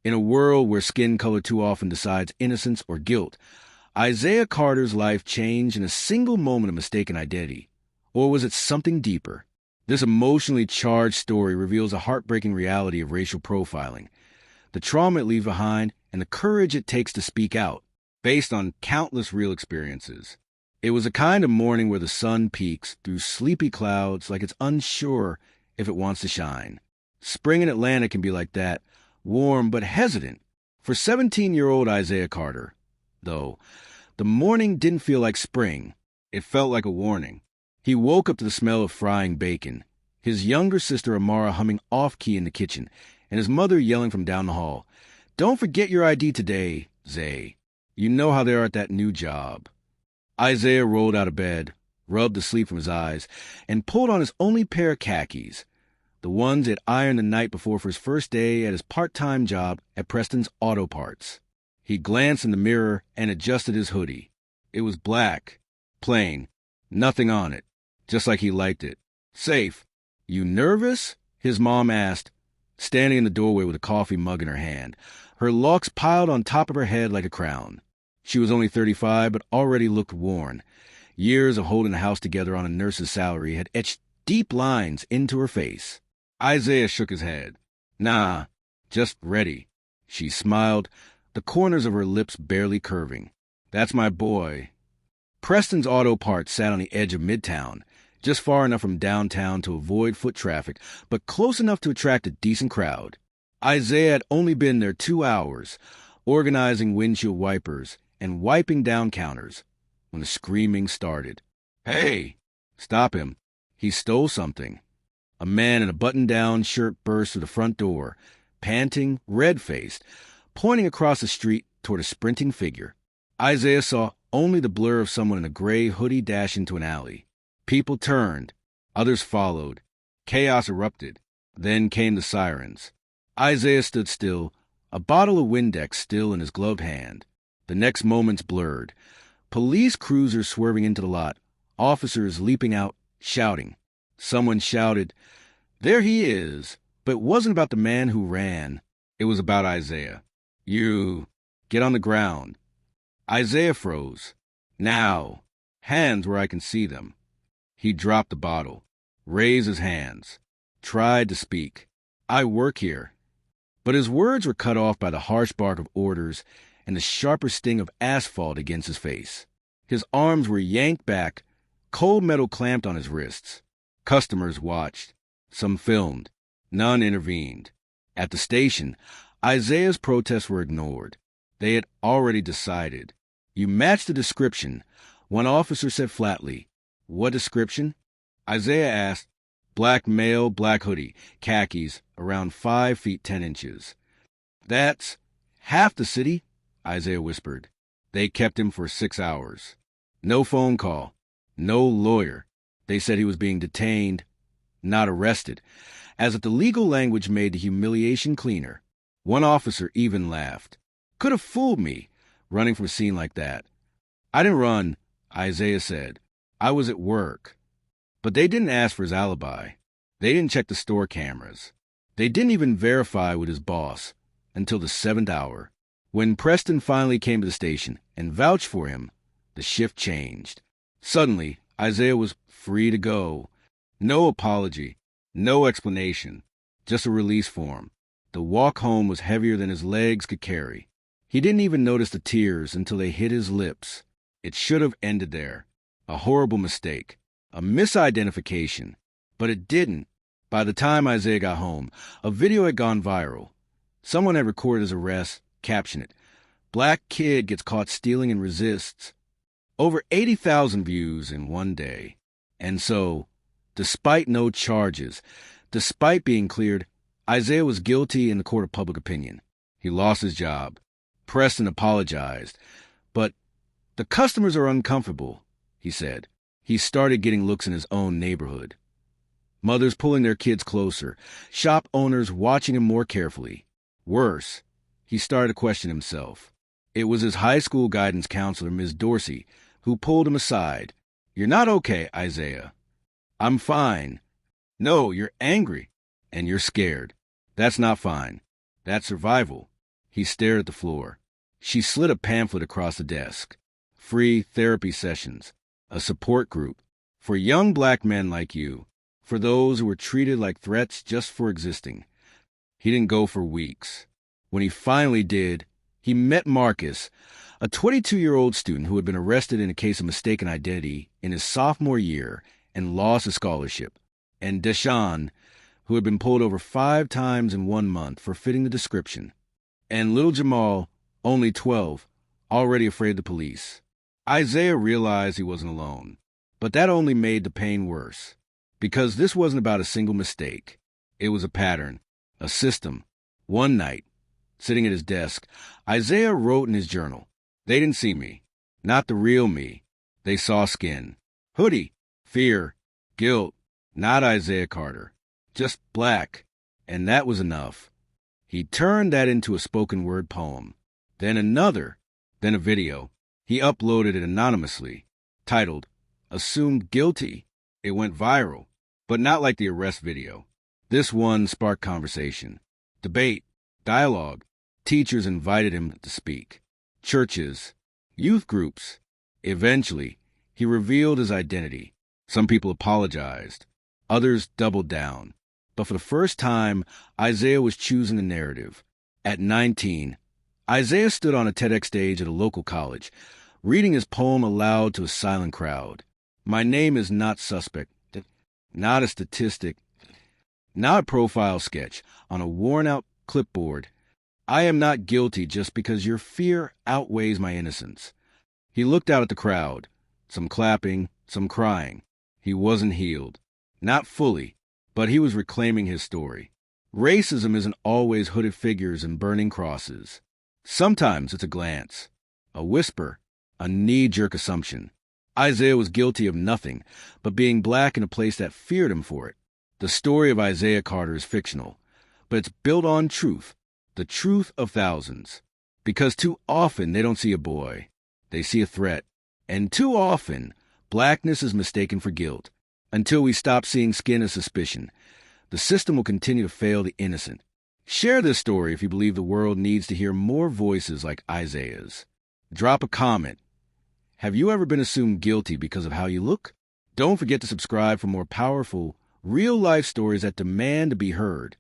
In a world where skin color too often decides innocence or guilt, Isaiah Carter's life changed in a single moment of mistaken identity. Or was it something deeper? This emotionally charged story reveals a heartbreaking reality of racial profiling, the trauma it leaves behind, and the courage it takes to speak out, based on countless real experiences. It was a kind of morning where the sun peeks through sleepy clouds like it's unsure if it wants to shine. Spring in Atlanta can be like that, warm but hesitant. For 17-year-old Isaiah Carter, though, the morning didn't feel like spring. It felt like a warning. He woke up to the smell of frying bacon, his younger sister Amara humming off-key in the kitchen, and his mother yelling from down the hall, "Don't forget your ID today, Zay. You know how they are at that new job." Isaiah rolled out of bed, rubbed the sleep from his eyes, and pulled on his only pair of khakis, the ones he'd ironed the night before for his first day at his part-time job at Preston's Auto Parts. He glanced in the mirror and adjusted his hoodie. It was black, plain, nothing on it, just like he liked it. "Safe. You nervous?" his mom asked, standing in the doorway with a coffee mug in her hand, her locks piled on top of her head like a crown. She was only 35, but already looked worn. Years of holding the house together on a nurse's salary had etched deep lines into her face. Isaiah shook his head. "Nah, just ready." She smiled, the corners of her lips barely curving. "That's my boy." Preston's Auto Parts sat on the edge of Midtown, just far enough from downtown to avoid foot traffic, but close enough to attract a decent crowd. Isaiah had only been there 2 hours, organizing windshield wipers and wiping down counters, when the screaming started. "Hey!" "Stop him. He stole something." A man in a button-down shirt burst through the front door, panting, red-faced, pointing across the street toward a sprinting figure. Isaiah saw only the blur of someone in a gray hoodie dash into an alley. People turned. Others followed. Chaos erupted. Then came the sirens. Isaiah stood still, a bottle of Windex still in his gloved hand. The next moments blurred. Police cruisers swerving into the lot. Officers leaping out, shouting. Someone shouted, "There he is!" But it wasn't about the man who ran. It was about Isaiah. "You, get on the ground." Isaiah froze. "Now. Hands where I can see them." He dropped the bottle, raised his hands, tried to speak. "I work here." But his words were cut off by the harsh bark of orders and the sharper sting of asphalt against his face. His arms were yanked back, cold metal clamped on his wrists. Customers watched. Some filmed. None intervened. At the station, Isaiah's protests were ignored. They had already decided. "You match the description," one officer said flatly. "What description?" Isaiah asked. "Black male, black hoodie, khakis, around 5 feet 10 inches. "That's half the city," Isaiah whispered. "They kept him for 6 hours. No phone call. No lawyer. They said he was being detained, not arrested, as if the legal language made the humiliation cleaner. One officer even laughed. Could have fooled me, running from a scene like that. "I didn't run," Isaiah said. "I was at work." But they didn't ask for his alibi. They didn't check the store cameras. They didn't even verify with his boss until the 7th hour. When Preston finally came to the station and vouched for him, the shift changed. Suddenly, Isaiah was free to go. No apology, no explanation, just a release form. The walk home was heavier than his legs could carry. He didn't even notice the tears until they hit his lips. It should have ended there. A horrible mistake. A misidentification. But it didn't. By the time Isaiah got home, a video had gone viral. Someone had recorded his arrest, captioned it, "Black kid gets caught stealing and resists." Over 80,000 views in one day. And so, despite no charges, despite being cleared, Isaiah was guilty in the court of public opinion. He lost his job. Preston apologized. But the customers are uncomfortable, he said. He started getting looks in his own neighborhood. Mothers pulling their kids closer, shop owners watching him more carefully. Worse, he started to question himself. It was his high school guidance counselor, Ms. Dorsey, who pulled him aside. "You're not okay, Isaiah." "I'm fine." "No, you're angry. And you're scared. That's not fine. That's survival. He stared at the floor. She slid a pamphlet across the desk. Free therapy sessions. A support group. For young black men like you. For those who were treated like threats just for existing. He didn't go for weeks. When he finally did, he met Marcus, a 22-year-old student who had been arrested in a case of mistaken identity in his sophomore year and lost his scholarship, and Deshawn, who had been pulled over 5 times in 1 month for fitting the description, and little Jamal, only 12, already afraid of the police. Isaiah realized he wasn't alone, but that only made the pain worse, because this wasn't about a single mistake. It was a pattern, a system. One night, sitting at his desk, Isaiah wrote in his journal, "They didn't see me, not the real me. They saw skin. Hoodie, fear, guilt, not Isaiah Carter, just black, and that was enough." He turned that into a spoken word poem, then another, then a video. He uploaded it anonymously, titled, "Assumed Guilty." It went viral, but not like the arrest video. This one sparked conversation, debate, dialogue. Teachers invited him to speak. Churches, youth groups. Eventually, he revealed his identity. Some people apologized. Others doubled down. But for the first time, Isaiah was choosing a narrative. At 19, Isaiah stood on a TEDx stage at a local college, reading his poem aloud to a silent crowd. My name is not suspect, not a statistic, not a profile sketch on a worn-out clipboard. I am not guilty just because your fear outweighs my innocence. He looked out at the crowd, some clapping, some crying. He wasn't healed. Not fully, but he was reclaiming his story. Racism isn't always hooded figures and burning crosses. Sometimes it's a glance, a whisper, a knee-jerk assumption. Isaiah was guilty of nothing but being black in a place that feared him for it. The story of Isaiah Carter is fictional, but it's built on truth, the truth of thousands. Because too often they don't see a boy, they see a threat. And too often, blackness is mistaken for guilt. Until we stop seeing skin as suspicion, the system will continue to fail the innocent. Share this story if you believe the world needs to hear more voices like Isaiah's. Drop a comment. Have you ever been assumed guilty because of how you look? Don't forget to subscribe for more powerful, real-life stories that demand to be heard.